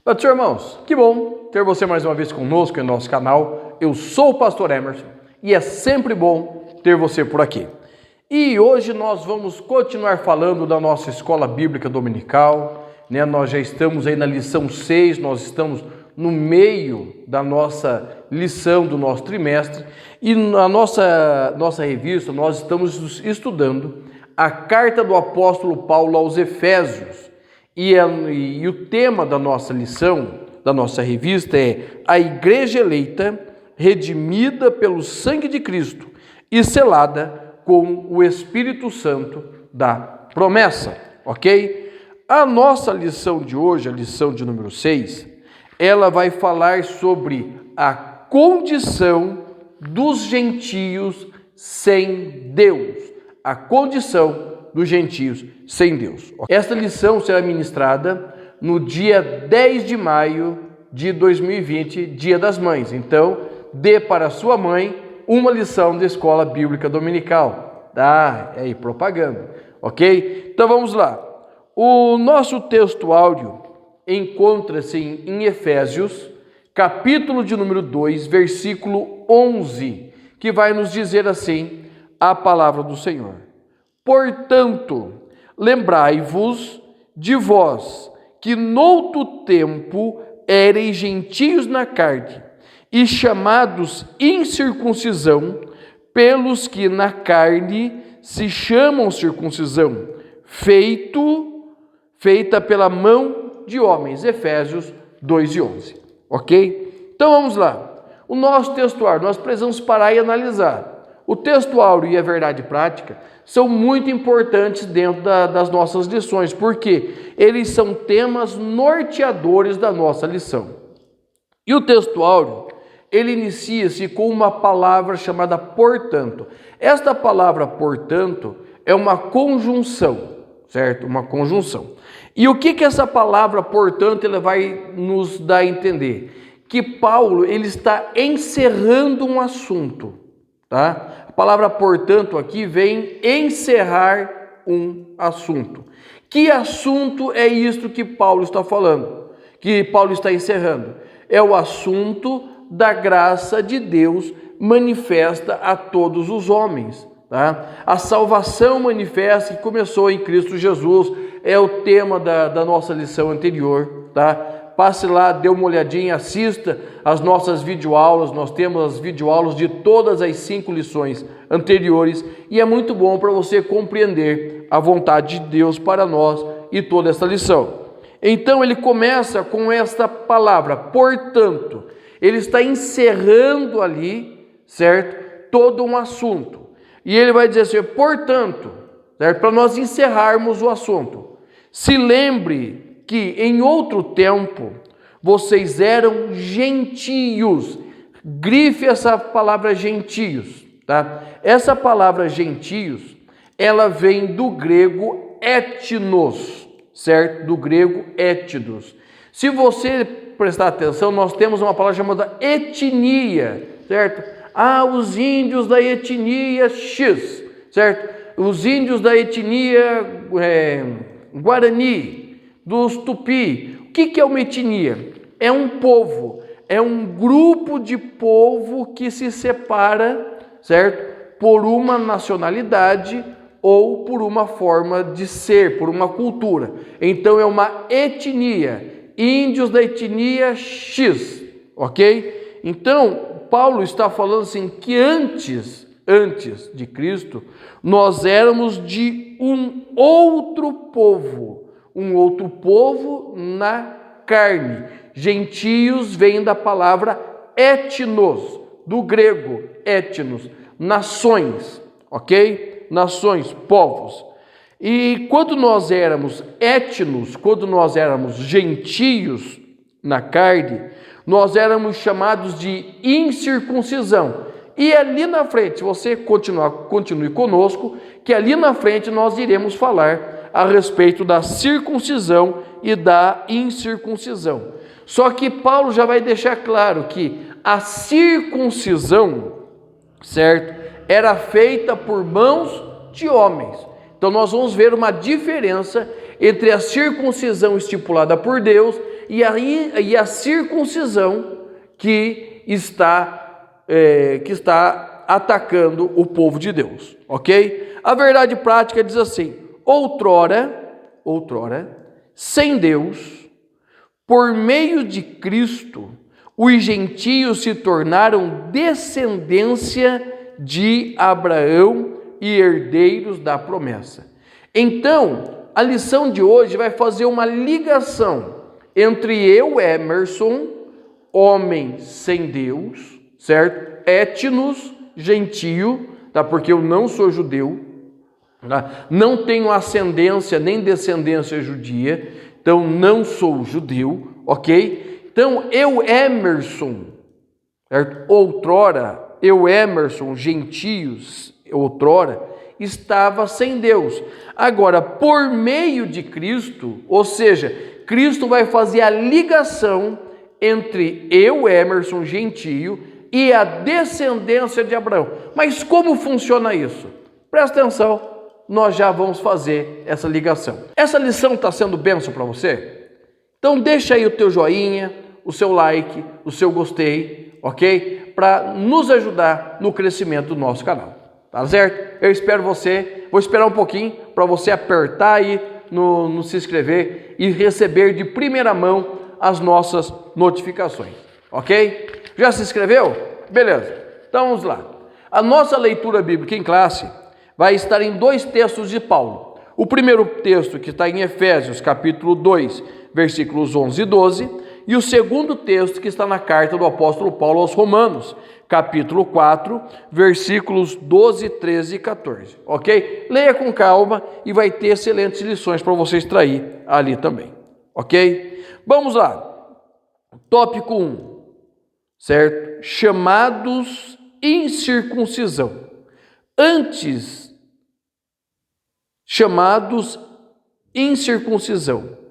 Meus irmãos, que bom ter você mais uma vez conosco em nosso canal. Eu sou o pastor Emerson e é sempre bom ter você por aqui. E hoje nós vamos continuar falando da nossa escola bíblica dominical, né? Nós já estamos aí na lição 6, nós estamos no meio da nossa lição do nosso trimestre e na nossa revista nós estamos estudando a carta do apóstolo Paulo aos Efésios. E o tema da nossa lição, da nossa revista é a Igreja Eleita, redimida pelo sangue de Cristo e selada com o Espírito Santo da promessa, ok? A nossa lição de hoje, a lição de número 6, ela vai falar sobre a condição dos gentios sem Deus, a condição dos gentios sem Deus. Esta lição será ministrada no dia 10 de maio de 2020, Dia das Mães. Então, dê para sua mãe uma lição da Escola Bíblica Dominical. É aí, propaganda, ok? Então, vamos lá. O nosso texto áudio encontra-se em Efésios, capítulo de número 2, versículo 11, que vai nos dizer assim a palavra do Senhor. Portanto, lembrai-vos de vós, que noutro tempo éreis gentios na carne, e chamados incircuncisão, pelos que na carne se chamam circuncisão, feita pela mão de homens. Efésios 2:11, ok? Então vamos lá. O nosso textuário, nós precisamos parar e analisar. O textuário e a verdade prática são muito importantes dentro das nossas lições, porque eles são temas norteadores da nossa lição. E o textuário, ele inicia-se com uma palavra chamada portanto. Esta palavra, portanto, é uma conjunção, certo? Uma conjunção. E o que essa palavra, portanto, ela vai nos dar a entender? Que Paulo, ele está encerrando um assunto. Tá? A palavra, portanto, aqui vem encerrar um assunto. Que assunto é isto que Paulo está falando? Que Paulo está encerrando? É o assunto da graça de Deus manifesta a todos os homens. Tá? A salvação manifesta que começou em Cristo Jesus é o tema da nossa lição anterior. Tá? Passe lá, dê uma olhadinha, assista as nossas videoaulas. Nós temos as videoaulas de todas as 5 lições anteriores e é muito bom para você compreender a vontade de Deus para nós e toda essa lição. Então ele começa com esta palavra, portanto. Ele está encerrando ali, certo? Todo um assunto. E ele vai dizer assim, portanto, certo? Para nós encerrarmos o assunto. Se lembre que em outro tempo vocês eram gentios. Grife essa palavra gentios, tá? Essa palavra gentios, ela vem do grego etnos, certo? Do grego etnos. Se você prestar atenção, nós temos uma palavra chamada etnia, certo? Os índios da etnia X, certo? Os índios da etnia Guarani, dos Tupi. O que é uma etnia? É um povo, é um grupo de povo que se separa, certo? Por uma nacionalidade ou por uma forma de ser, por uma cultura. Então é uma etnia, índios da etnia X, ok? Então Paulo está falando assim que antes de Cristo, nós éramos de um outro povo na carne. Gentios vem da palavra etnos, do grego etnos, nações, ok? Nações, povos. E quando nós éramos etnos, quando nós éramos gentios na carne, nós éramos chamados de incircuncisão. E ali na frente, se você continue conosco, que ali na frente nós iremos falar a respeito da circuncisão e da incircuncisão. Só que Paulo já vai deixar claro que a circuncisão, certo, era feita por mãos de homens. Então nós vamos ver uma diferença entre a circuncisão estipulada por Deus e a circuncisão que está atacando o povo de Deus, ok? A verdade prática diz assim: outrora, sem Deus, por meio de Cristo, os gentios se tornaram descendência de Abraão e herdeiros da promessa. Então, a lição de hoje vai fazer uma ligação entre eu, Emerson, homem sem Deus, certo? Etnos, gentio, tá? Porque eu não sou judeu, tá? Não tenho ascendência nem descendência judia, então não sou judeu, ok? Então, eu, Emerson, certo? Outrora, eu, Emerson, gentios, outrora, estava sem Deus. Agora, por meio de Cristo, ou seja, Cristo vai fazer a ligação entre eu, Emerson, gentio, e a descendência de Abraão. Mas como funciona isso? Presta atenção, nós já vamos fazer essa ligação. Essa lição está sendo bênção para você? Então deixa aí o teu joinha, o seu like, o seu gostei, ok? Para nos ajudar no crescimento do nosso canal. Tá certo? Eu espero você, vou esperar um pouquinho para você apertar aí no se inscrever e receber de primeira mão as nossas notificações, ok? Já se inscreveu? Beleza, então vamos lá. A nossa leitura bíblica em classe vai estar em 2 textos de Paulo. O primeiro texto que está em Efésios, capítulo 2, versículos 11 e 12, e o segundo texto que está na carta do apóstolo Paulo aos Romanos, capítulo 4, versículos 12, 13 e 14, ok? Leia com calma e vai ter excelentes lições para você extrair ali também, ok? Vamos lá, tópico 1, certo? Chamados incircuncisão. Antes, chamados incircuncisão.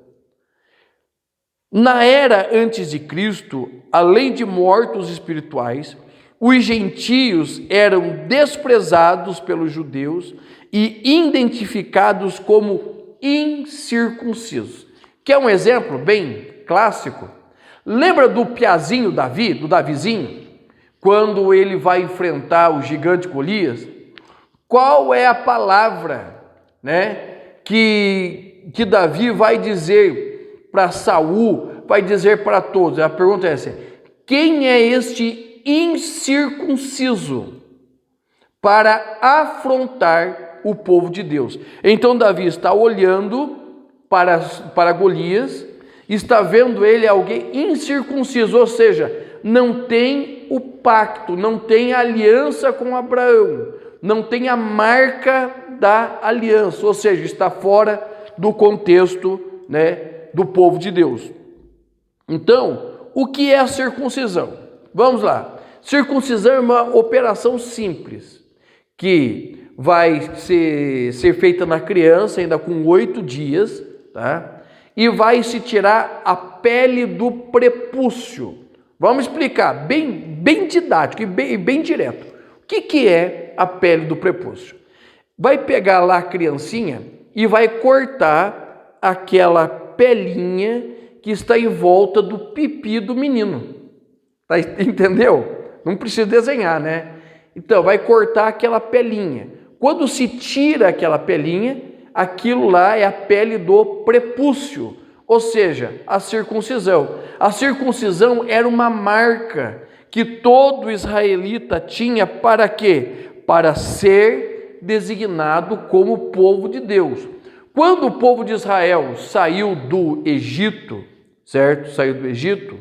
Na era antes de Cristo, além de mortos espirituais, os gentios eram desprezados pelos judeus e identificados como incircuncisos. Quer um exemplo bem clássico? Lembra do piazinho Davi, do Davizinho? Quando ele vai enfrentar o gigante Golias? Qual é a palavra, que Davi vai dizer para Saul, vai dizer para todos? A pergunta é essa: quem é este incircunciso para afrontar o povo de Deus? Então Davi está olhando para Golias, está vendo ele alguém incircunciso, ou seja, não tem o pacto, não tem aliança com Abraão, não tem a marca da aliança, ou seja, está fora do contexto, do povo de Deus. Então, o que é a circuncisão? Vamos lá. Circuncisão é uma operação simples, que vai ser feita na criança ainda com 8 dias, tá? E vai se tirar a pele do prepúcio. Vamos explicar bem didático e bem direto. O que é a pele do prepúcio? Vai pegar lá a criancinha e vai cortar aquela pelinha que está em volta do pipi do menino. Tá, entendeu? Não precisa desenhar, Então, vai cortar aquela pelinha. Quando se tira aquela pelinha, aquilo lá é a pele do prepúcio, ou seja, a circuncisão. A circuncisão era uma marca que todo israelita tinha para quê? Para ser designado como povo de Deus. Quando o povo de Israel saiu do Egito, certo? Saiu do Egito,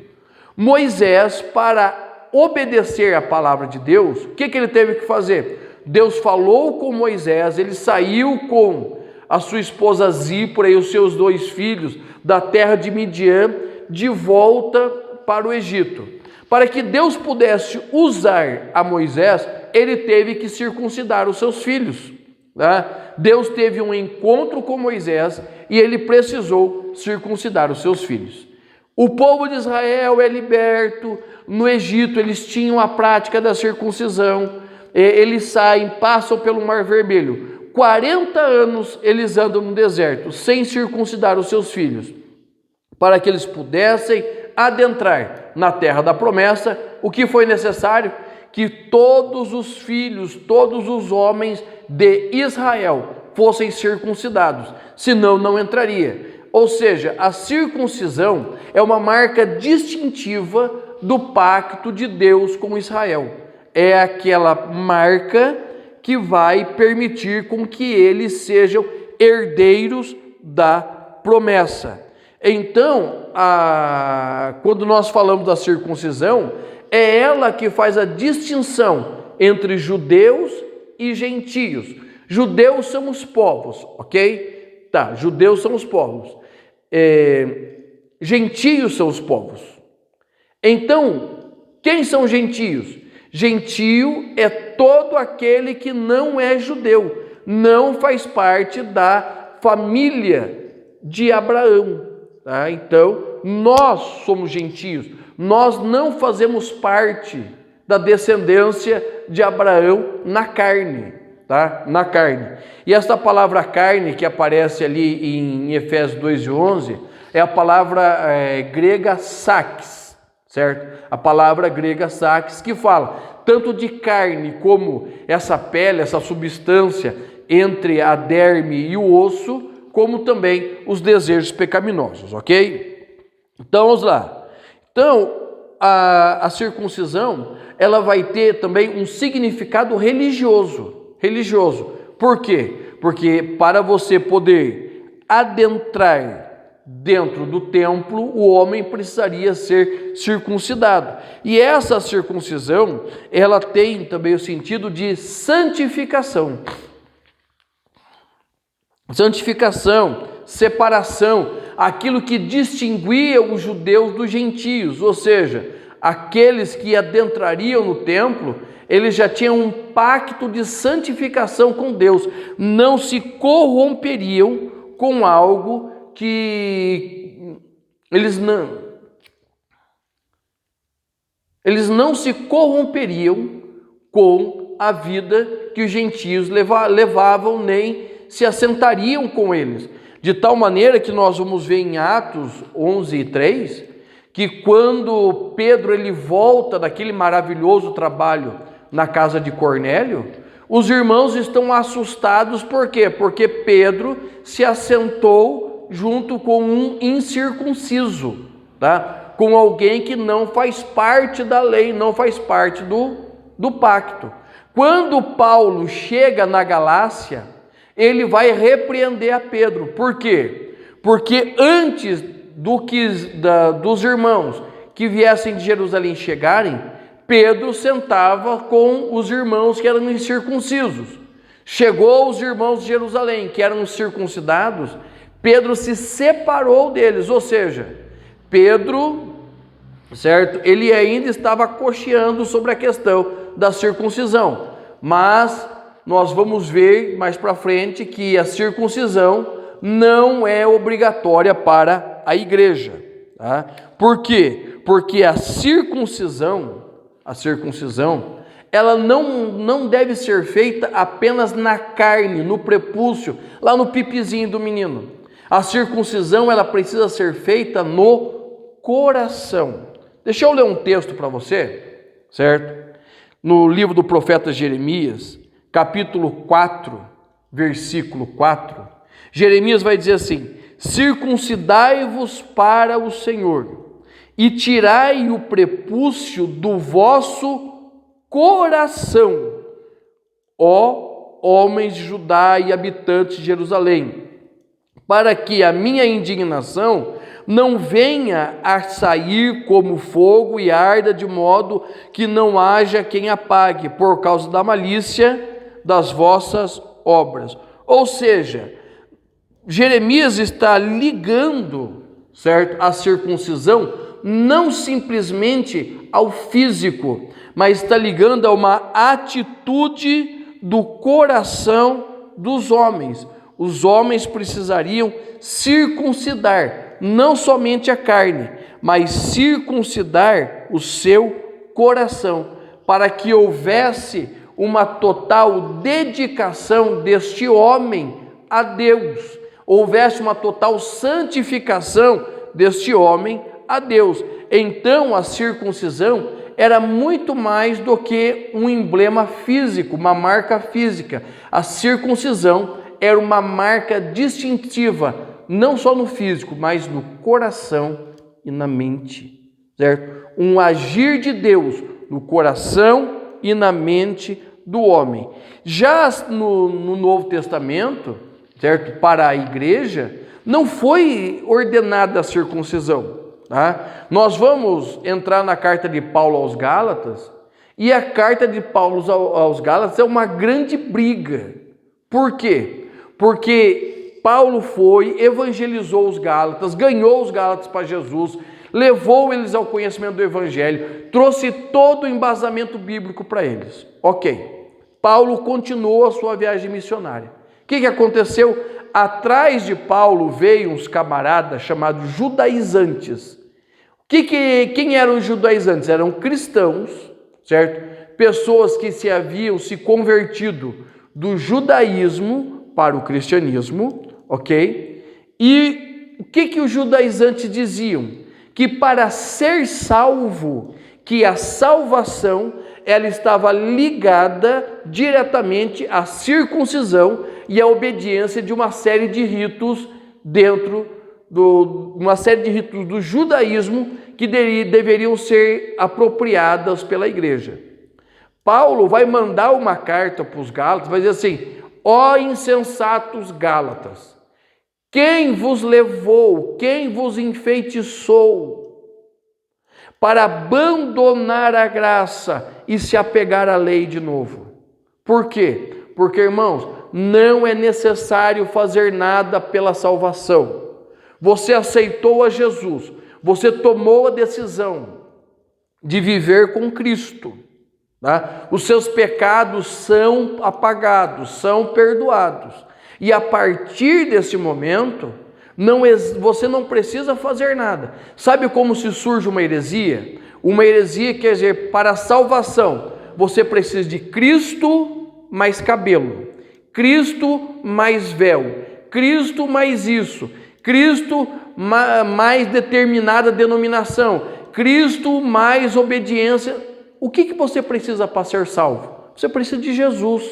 Moisés, para obedecer a palavra de Deus, o que ele teve que fazer? Deus falou com Moisés, ele saiu com a sua esposa Zípora e os seus 2 filhos da terra de Midian de volta para o Egito. Para que Deus pudesse usar a Moisés, ele teve que circuncidar os seus filhos. Deus teve um encontro com Moisés e ele precisou circuncidar os seus filhos. O povo de Israel é liberto. No Egito eles tinham a prática da circuncisão. Eles saem, passam pelo Mar Vermelho. 40 anos eles andam no deserto sem circuncidar os seus filhos. para que eles pudessem adentrar na terra da promessa, o que foi necessário? Que todos os filhos, todos os homens de Israel fossem circuncidados, senão não entraria. Ou seja, a circuncisão é uma marca distintiva do pacto de Deus com Israel. É aquela marca que vai permitir com que eles sejam herdeiros da promessa. Então, quando nós falamos da circuncisão, é ela que faz a distinção entre judeus e gentios. Judeus são os povos, ok? Tá, judeus são os povos. Gentios são os povos. Então, quem são gentios? Gentio é todo aquele que não é judeu, não faz parte da família de Abraão. Tá? Então, nós somos gentios, nós não fazemos parte da descendência de Abraão na carne, tá? Na carne. E essa palavra carne que aparece ali em Efésios 2:11 é a palavra grega sarx, certo? A palavra grega sarx que fala tanto de carne como essa pele, essa substância entre a derme e o osso, como também os desejos pecaminosos, ok? Então, vamos lá. Então, a circuncisão, ela vai ter também um significado religioso. Por quê? Porque para você poder adentrar dentro do templo, o homem precisaria ser circuncidado. E essa circuncisão, ela tem também o sentido de santificação. Santificação, separação, aquilo que distinguia os judeus dos gentios, ou seja, aqueles que adentrariam no templo, eles já tinham um pacto de santificação com Deus, não se corromperiam com algo que eles não se corromperiam com a vida que os gentios levavam, nem se assentariam com eles, de tal maneira que nós vamos ver em Atos 11:3, que quando Pedro ele volta daquele maravilhoso trabalho na casa de Cornélio, os irmãos estão assustados, por quê? Porque Pedro se assentou junto com um incircunciso, tá? Com alguém que não faz parte da lei, não faz parte do pacto. Quando Paulo chega na Galácia, ele vai repreender a Pedro. Por quê? Porque antes dos irmãos que viessem de Jerusalém chegarem, Pedro sentava com os irmãos que eram incircuncisos. Chegou os irmãos de Jerusalém, que eram circuncidados, Pedro se separou deles, ou seja, Pedro, certo? Ele ainda estava cocheando sobre a questão da circuncisão, mas nós vamos ver mais para frente que a circuncisão não é obrigatória para a igreja. Tá? Por quê? Porque a circuncisão, ela não deve ser feita apenas na carne, no prepúcio, lá no pipizinho do menino. A circuncisão, ela precisa ser feita no coração. Deixa eu ler um texto para você, certo? No livro do profeta Jeremias, capítulo 4, versículo 4, Jeremias vai dizer assim: circuncidai-vos para o Senhor e tirai o prepúcio do vosso coração, ó homens de Judá e habitantes de Jerusalém, para que a minha indignação não venha a sair como fogo e arda de modo que não haja quem apague, por causa da malícia das vossas obras. Ou seja, Jeremias está ligando, certo, a circuncisão não simplesmente ao físico, mas está ligando a uma atitude do coração dos homens. Os homens precisariam circuncidar não somente a carne, mas circuncidar o seu coração, para que houvesse uma total dedicação deste homem a Deus, houvesse uma total santificação deste homem a Deus. Então a circuncisão era muito mais do que um emblema físico, uma marca física. A circuncisão era uma marca distintiva, não só no físico, mas no coração e na mente, certo? Um agir de Deus no coração e na mente do homem. Já no Novo Testamento, certo? Para a igreja, não foi ordenada a circuncisão. Tá? Nós vamos entrar na carta de Paulo aos Gálatas, e a carta de Paulo aos Gálatas é uma grande briga. Por quê? Porque Paulo evangelizou os Gálatas, ganhou os Gálatas para Jesus, levou eles ao conhecimento do Evangelho, trouxe todo o embasamento bíblico para eles. Ok, Paulo continuou a sua viagem missionária. O que aconteceu? Atrás de Paulo veio uns camaradas chamados judaizantes. Quem eram os judaizantes? Eram cristãos, certo? Pessoas que haviam se convertido do judaísmo para o cristianismo, ok? E o que os judaizantes diziam? Que para ser salvo, que a salvação ela estava ligada diretamente à circuncisão e à obediência de uma série de ritos uma série de ritos do judaísmo que deveriam ser apropriadas pela igreja. Paulo vai mandar uma carta para os Gálatas, vai dizer assim: ó insensatos Gálatas, quem vos levou, quem vos enfeitiçou para abandonar a graça e se apegar à lei de novo? Por quê? Porque, irmãos, não é necessário fazer nada pela salvação. Você aceitou a Jesus, você tomou a decisão de viver com Cristo, tá? Os seus pecados são apagados, são perdoados. E a partir desse momento, você não precisa fazer nada. Sabe como se surge uma heresia? Uma heresia quer dizer, para a salvação, você precisa de Cristo mais cabelo, Cristo mais véu, Cristo mais isso, Cristo mais determinada denominação, Cristo mais obediência. O que você precisa para ser salvo? Você precisa de Jesus,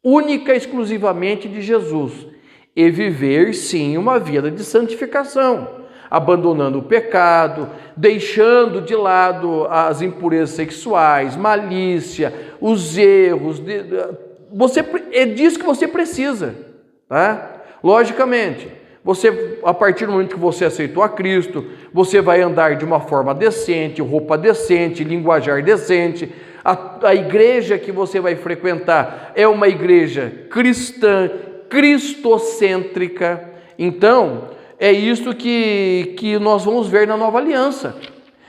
única e exclusivamente de Jesus, e viver sim uma vida de santificação, abandonando o pecado, deixando de lado as impurezas sexuais, malícia, os erros. É disso que você precisa, tá? Logicamente, a partir do momento que você aceitou a Cristo, você vai andar de uma forma decente, roupa decente, linguajar decente. A igreja que você vai frequentar é uma igreja cristã, cristocêntrica. Então, é isso que nós vamos ver na nova aliança,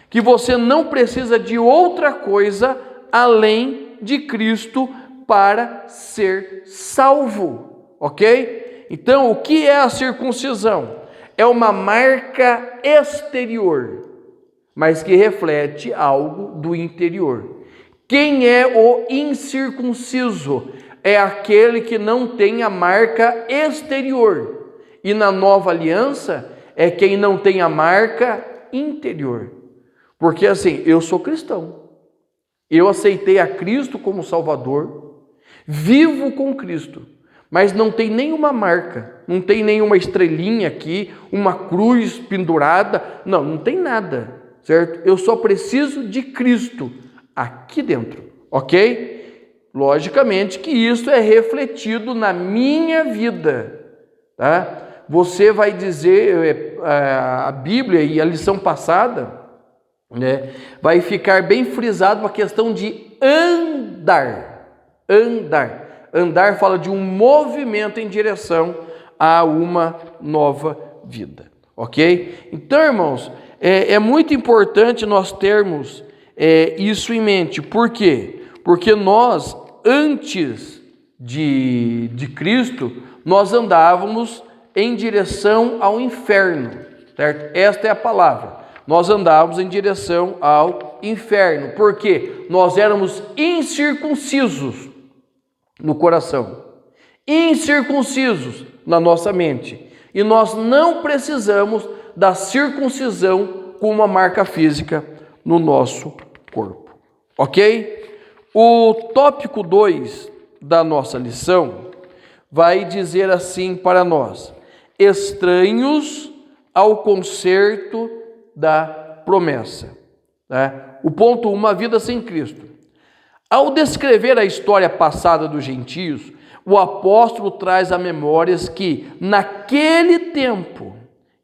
que você não precisa de outra coisa além de Cristo para ser salvo, ok? Então, o que é a circuncisão? É uma marca exterior, mas que reflete algo do interior. Quem é o incircunciso? É aquele que não tem a marca exterior. E na nova aliança, é quem não tem a marca interior. Porque assim, eu sou cristão. Eu aceitei a Cristo como Salvador, vivo com Cristo, mas não tem nenhuma marca, não tem nenhuma estrelinha aqui, uma cruz pendurada, não tem nada, certo? Eu só preciso de Cristo aqui dentro, ok? Logicamente que isso é refletido na minha vida, tá? Você vai dizer, a Bíblia e a lição passada, né, vai ficar bem frisado a questão de andar. Andar fala de um movimento em direção a uma nova vida, ok? Então, irmãos, é muito importante nós termos isso em mente. Por quê? Porque nós, antes de Cristo, nós andávamos em direção ao inferno, certo? Esta é a palavra. Nós andávamos em direção ao inferno, porque nós éramos incircuncisos no coração, incircuncisos na nossa mente, e nós não precisamos da circuncisão como uma marca física no nosso corpo. Ok? O tópico 2 da nossa lição vai dizer assim para nós: estranhos ao concerto da promessa. O ponto 1, uma vida sem Cristo. Ao descrever a história passada dos gentios, o apóstolo traz a memórias que, naquele tempo,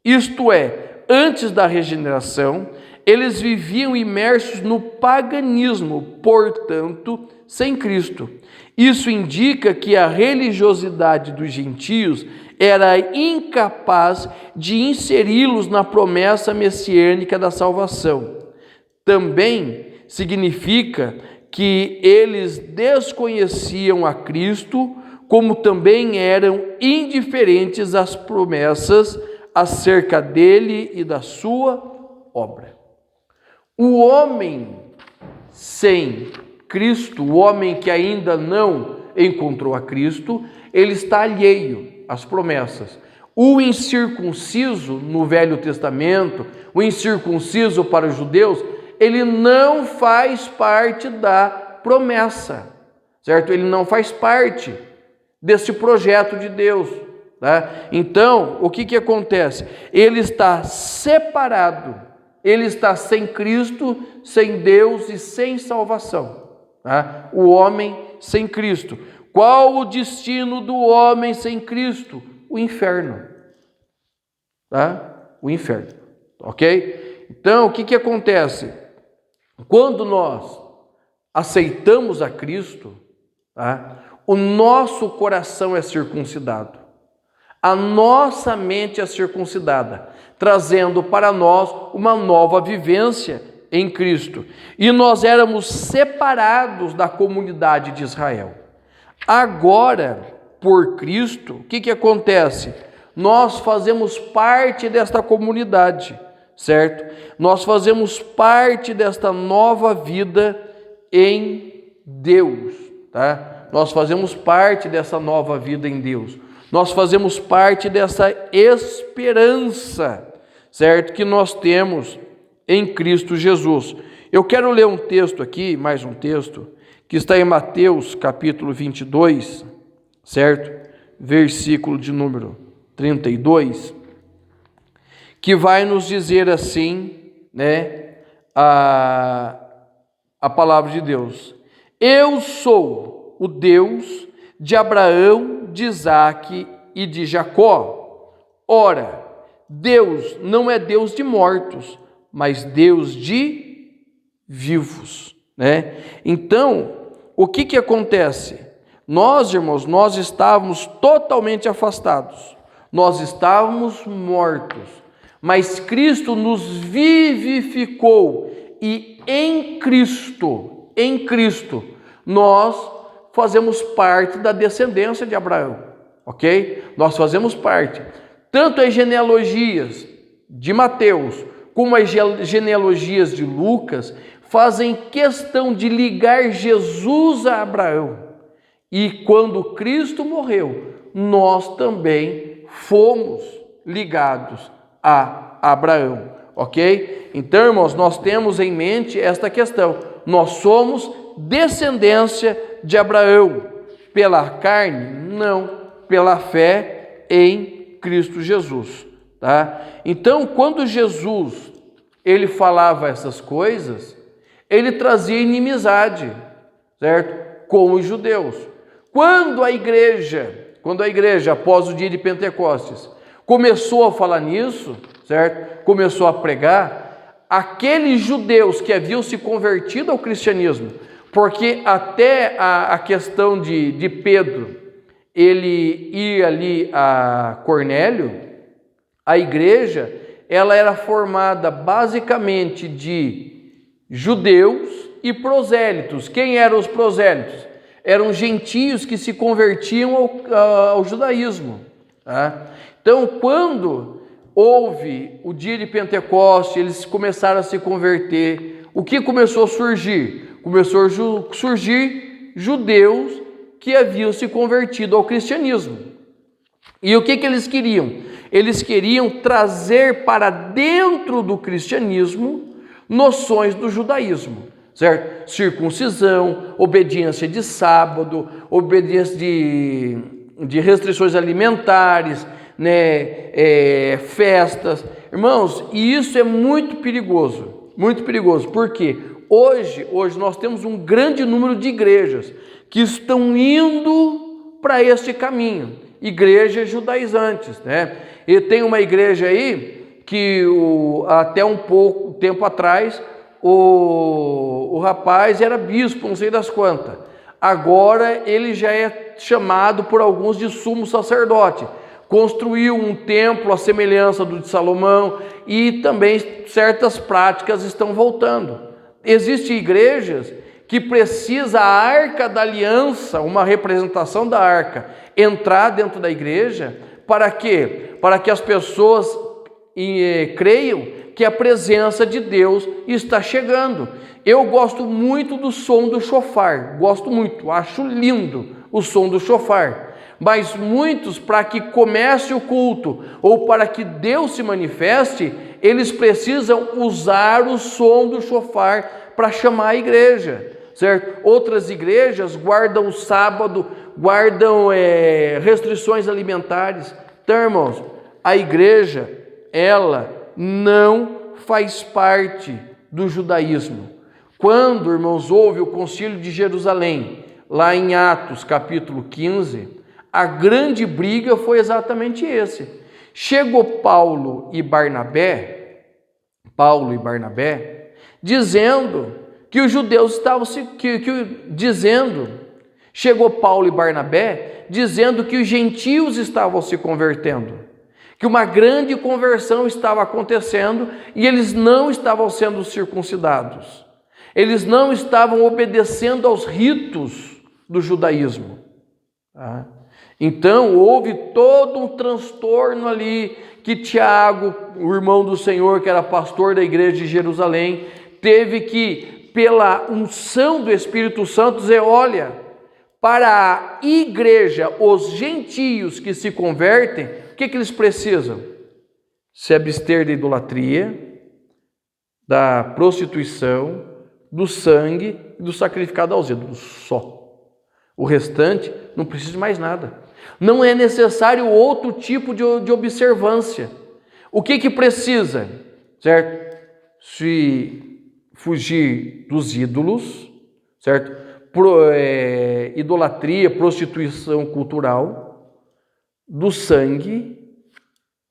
isto é, antes da regeneração, eles viviam imersos no paganismo, portanto, sem Cristo. Isso indica que a religiosidade dos gentios era incapaz de inseri-los na promessa messiânica da salvação. Também significa que eles desconheciam a Cristo, como também eram indiferentes às promessas acerca dele e da sua obra. O homem sem Cristo, o homem que ainda não encontrou a Cristo, ele está alheio às promessas. O incircunciso no Velho Testamento, o incircunciso para os judeus, ele não faz parte da promessa, certo? Ele não faz parte desse projeto de Deus. Tá? Então, o que acontece? Ele está separado, ele está sem Cristo, sem Deus e sem salvação. Tá? O homem sem Cristo. Qual o destino do homem sem Cristo? O inferno. Tá? O inferno. Ok? Então, o que acontece? Quando nós aceitamos a Cristo, tá? O nosso coração é circuncidado. A nossa mente é circuncidada, trazendo para nós uma nova vivência em Cristo. E nós éramos separados da comunidade de Israel. Agora, por Cristo, o que acontece? Nós fazemos parte desta comunidade, certo? Nós fazemos parte desta nova vida em Deus, tá? Nós fazemos parte dessa nova vida em Deus. Nós fazemos parte dessa esperança, certo? Que nós temos em Cristo Jesus. Eu quero ler um texto aqui, mais um texto, que está em Mateus capítulo 22, certo? Versículo de número 32, que vai nos dizer assim, né? A palavra de Deus. Eu sou o Deus de Abraão, de Isaque e de Jacó. Ora, Deus não é Deus de mortos, mas Deus de vivos, né? Então, o que acontece? Nós, irmãos, nós estávamos totalmente afastados. Nós estávamos mortos, mas Cristo nos vivificou e em Cristo, nós fazemos parte da descendência de Abraão, ok? Nós fazemos parte. Tanto as genealogias de Mateus como as genealogias de Lucas fazem questão de ligar Jesus a Abraão. E quando Cristo morreu, nós também fomos ligados a Abraão, ok? Então, irmãos, nós temos em mente esta questão. Nós somos descendência de Abraão. Pela carne? Não. Pela fé em Cristo Jesus. Tá? Então, quando Jesus ele falava essas coisas, ele trazia inimizade, certo? Com os judeus. Quando a igreja, após o dia de Pentecostes, começou a falar nisso, certo? Começou a pregar, aqueles judeus que haviam se convertido ao cristianismo, porque até a questão de Pedro, ele ir ali a Cornélio, a igreja, ela era formada basicamente de judeus e prosélitos. Quem eram os prosélitos? Eram gentios que se convertiam ao judaísmo. Tá? Então, quando houve o dia de Pentecostes, eles começaram a se converter. O que começou a surgir? Começou a surgir judeus que haviam se convertido ao cristianismo. E o que eles queriam? Eles queriam trazer para dentro do cristianismo noções do judaísmo, certo? Circuncisão, obediência de sábado, obediência de restrições alimentares, né, festas. Irmãos, e isso é muito perigoso, porque hoje nós temos um grande número de igrejas que estão indo para este caminho, igrejas judaizantes, né? E tem uma igreja aí que até um pouco tempo atrás o rapaz era bispo, não sei das quantas. Agora ele já é chamado por alguns de sumo sacerdote. Construiu um templo à semelhança do de Salomão e também certas práticas estão voltando. Existem igrejas que precisa a arca da aliança, uma representação da arca, entrar dentro da igreja. Para quê? Para que as pessoas creiam que a presença de Deus está chegando. Eu gosto muito do som do chofar, acho lindo o som do chofar. Mas muitos, para que comece o culto ou para que Deus se manifeste, eles precisam usar o som do chofar para chamar a igreja, certo? Outras igrejas guardam o sábado, guardam restrições alimentares. Então, irmãos, a igreja, ela não faz parte do judaísmo. Quando, irmãos, houve o concílio de Jerusalém, lá em Atos capítulo 15, a grande briga foi exatamente esse. Chegou Paulo e Barnabé, dizendo que os judeus estavam chegou Paulo e Barnabé dizendo que os gentios estavam se convertendo, que uma grande conversão estava acontecendo e eles não estavam sendo circuncidados, eles não estavam obedecendo aos ritos do judaísmo. Tá? Então houve todo um transtorno ali, que Tiago, o irmão do Senhor, que era pastor da igreja de Jerusalém, teve que, pela unção do Espírito Santo, dizer: olha, para a igreja, os gentios que se convertem, o que eles precisam? Se abster da idolatria, da prostituição, do sangue e do sacrificado aos ídolos, só. O restante não precisa de mais nada. Não é necessário outro tipo de observância. O que precisa? Certo? Se fugir dos ídolos, certo? Idolatria, prostituição cultural, do sangue,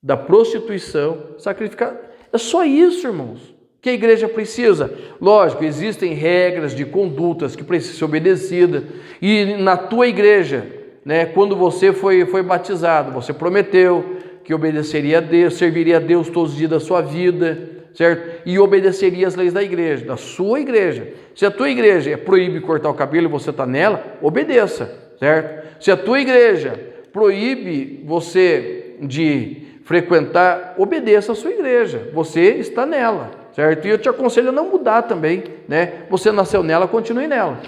da prostituição, sacrificar. É só isso, irmãos, que a igreja precisa. Lógico, existem regras de condutas que precisam ser obedecidas. E na tua igreja, né, quando você foi batizado, você prometeu que obedeceria a Deus, serviria a Deus todos os dias da sua vida, certo? E obedeceria as leis da igreja, da sua igreja. Se a tua igreja proíbe cortar o cabelo e você está nela, obedeça, certo? Se a tua igreja proíbe você de frequentar, obedeça a sua igreja, você está nela, certo? E eu te aconselho a não mudar também, né? Você nasceu nela, continue nela.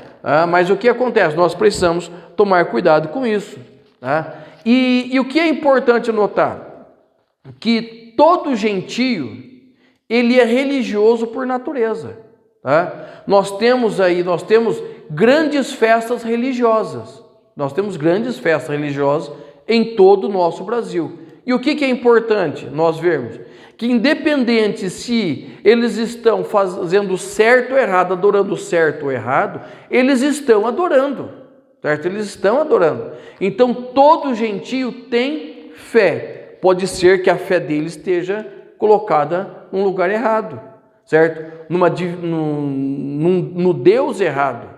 Mas o que acontece? Nós precisamos tomar cuidado com isso. Tá? E o que é importante notar? Que todo gentio, ele é religioso por natureza. Tá? Nós temos grandes festas religiosas. Nós temos grandes festas religiosas em todo o nosso Brasil. E o que é importante nós vermos? Que independente se eles estão fazendo certo ou errado, adorando certo ou errado, eles estão adorando, certo? Eles estão adorando. Então todo gentio tem fé. Pode ser que a fé deles esteja colocada num lugar errado, certo? No Deus errado.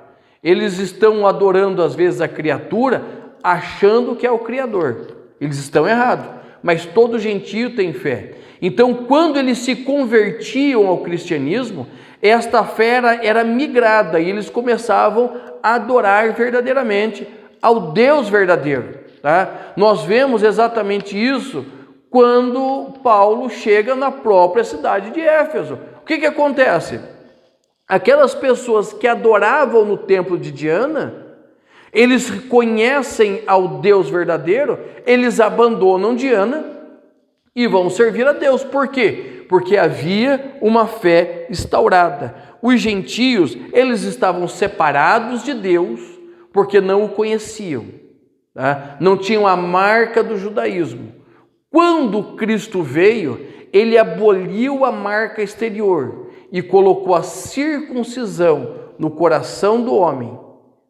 Eles estão adorando às vezes a criatura, achando que é o Criador. Eles estão errados. Mas todo gentio tem fé. Então, quando eles se convertiam ao cristianismo, esta fé era migrada e eles começavam a adorar verdadeiramente ao Deus verdadeiro. Tá? Nós vemos exatamente isso quando Paulo chega na própria cidade de Éfeso. O que acontece? Aquelas pessoas que adoravam no templo de Diana, eles conhecem ao Deus verdadeiro, eles abandonam Diana e vão servir a Deus. Por quê? Porque havia uma fé instaurada. Os gentios, eles estavam separados de Deus porque não o conheciam, tá? Não tinham a marca do judaísmo. Quando Cristo veio, ele aboliu a marca exterior e colocou a circuncisão no coração do homem,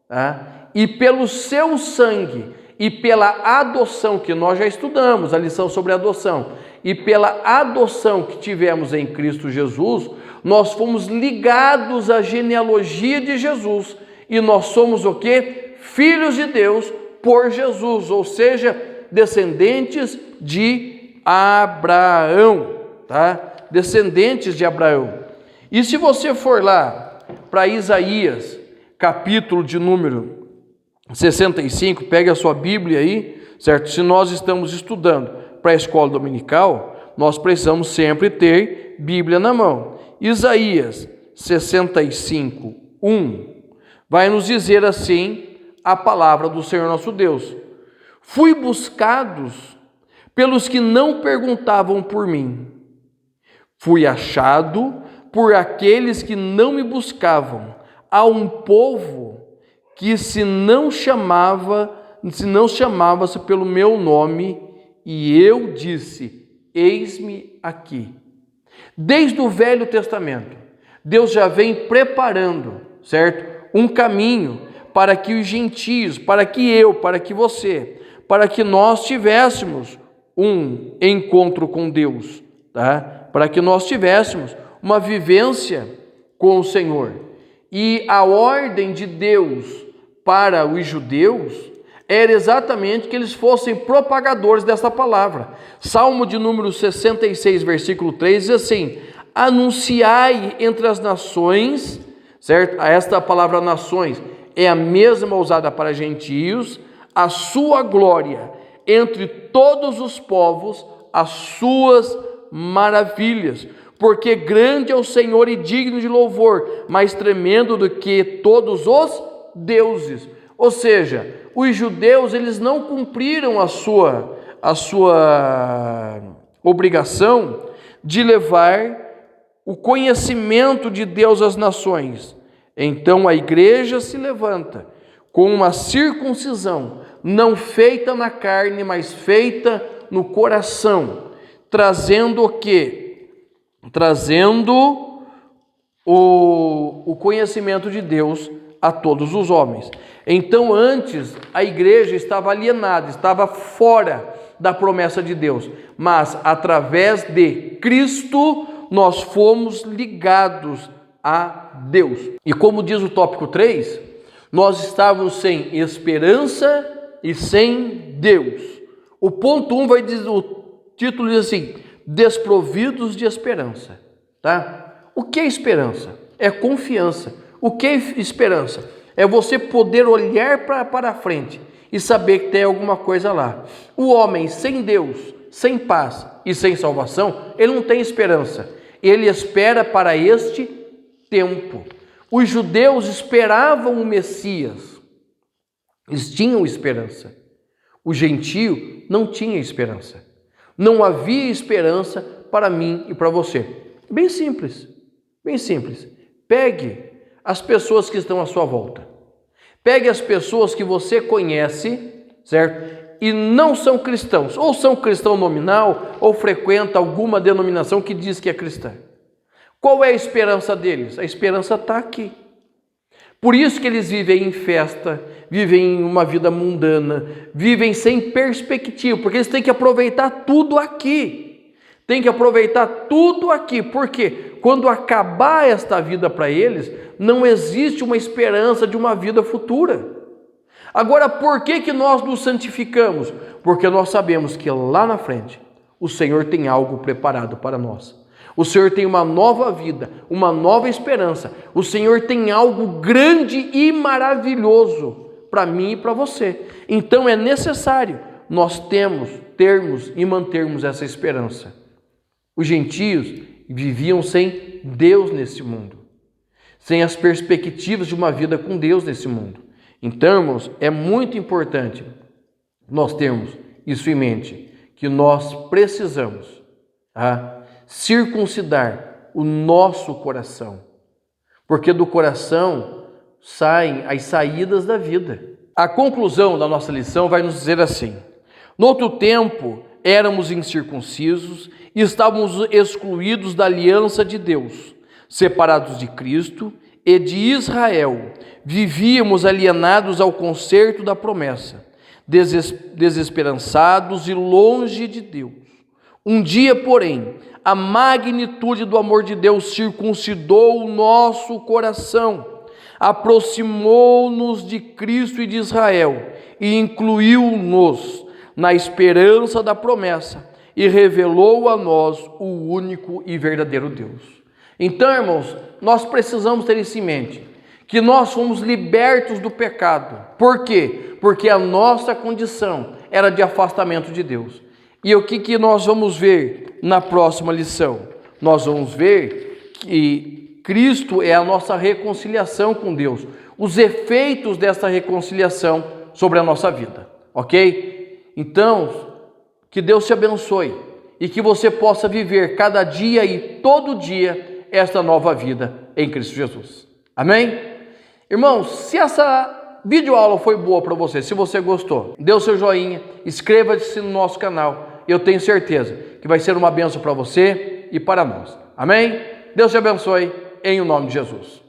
tá? E pelo seu sangue e pela adoção, que nós já estudamos a lição sobre adoção, e pela adoção que tivemos em Cristo Jesus, nós fomos ligados à genealogia de Jesus, e nós somos o quê? Filhos de Deus por Jesus, ou seja, descendentes de Abraão, tá? Descendentes de Abraão. E se você for lá para Isaías, capítulo de número 65, pegue a sua Bíblia aí, certo? Se nós estamos estudando para a escola dominical, nós precisamos sempre ter Bíblia na mão. Isaías 65, 1, vai nos dizer assim a palavra do Senhor nosso Deus: fui buscados pelos que não perguntavam por mim, fui achado por aqueles que não me buscavam, a um povo que se não chamava-se pelo meu nome, e eu disse: eis-me aqui. Desde o Velho Testamento, Deus já vem preparando, certo? Um caminho para que os gentios, para que você, para que nós tivéssemos um encontro com Deus, tá? Para que nós tivéssemos uma vivência com o Senhor. E a ordem de Deus para os judeus era exatamente que eles fossem propagadores dessa palavra. Salmo de número 66, versículo 3 diz assim: anunciai entre as nações, certo? Esta palavra nações é a mesma usada para gentios, a sua glória entre todos os povos, as suas maravilhas. Porque grande é o Senhor e digno de louvor, mais tremendo do que todos os deuses. Ou seja, os judeus, eles não cumpriram a sua obrigação de levar o conhecimento de Deus às nações. Então a igreja se levanta com uma circuncisão, não feita na carne, mas feita no coração, trazendo o quê? Trazendo o conhecimento de Deus a todos os homens. Então antes a igreja estava alienada, estava fora da promessa de Deus, mas através de Cristo nós fomos ligados a Deus. E como diz o tópico 3, nós estávamos sem esperança e sem Deus. O ponto 1 vai dizer, o título diz assim: desprovidos de esperança, tá? O que é esperança? É confiança. O que é esperança? É você poder olhar para frente e saber que tem alguma coisa lá. O homem sem Deus, sem paz e sem salvação, ele não tem esperança. Ele espera para este tempo. Os judeus esperavam o Messias. Eles tinham esperança. O gentio não tinha esperança. Não havia esperança para mim e para você. Bem simples, bem simples. Pegue as pessoas que estão à sua volta. Pegue as pessoas que você conhece, certo? E não são cristãos, ou são cristão nominal, ou frequenta alguma denominação que diz que é cristã. Qual é a esperança deles? A esperança está aqui. Por isso que eles vivem em festa, vivem em uma vida mundana, vivem sem perspectiva, porque eles têm que aproveitar tudo aqui. Tem que aproveitar tudo aqui, porque quando acabar esta vida para eles, não existe uma esperança de uma vida futura. Agora, por que nós nos santificamos? Porque nós sabemos que lá na frente o Senhor tem algo preparado para nós. O Senhor tem uma nova vida, uma nova esperança. O Senhor tem algo grande e maravilhoso para mim e para você. Então é necessário nós termos e mantermos essa esperança. Os gentios viviam sem Deus nesse mundo, sem as perspectivas de uma vida com Deus nesse mundo. Então, irmãos, é muito importante nós termos isso em mente, que nós precisamos circuncidar o nosso coração, porque do coração saem as saídas da vida. A conclusão da nossa lição vai nos dizer assim: no outro tempo éramos incircuncisos e estávamos excluídos da aliança de Deus, separados de Cristo e de Israel, vivíamos alienados ao concerto da promessa, desesperançados e longe de Deus. Um dia, porém, a magnitude do amor de Deus circuncidou o nosso coração, aproximou-nos de Cristo e de Israel e incluiu-nos na esperança da promessa e revelou a nós o único e verdadeiro Deus. Então, irmãos, nós precisamos ter isso em mente, que nós fomos libertos do pecado. Por quê? Porque a nossa condição era de afastamento de Deus. E o que nós vamos ver na próxima lição? Nós vamos ver que Cristo é a nossa reconciliação com Deus, os efeitos dessa reconciliação sobre a nossa vida, ok? Então, que Deus te abençoe e que você possa viver cada dia e todo dia esta nova vida em Cristo Jesus. Amém? Irmãos, se essa videoaula foi boa para você, se você gostou, dê o seu joinha, inscreva-se no nosso canal. Eu tenho certeza que vai ser uma bênção para você e para nós. Amém? Deus te abençoe em nome de Jesus.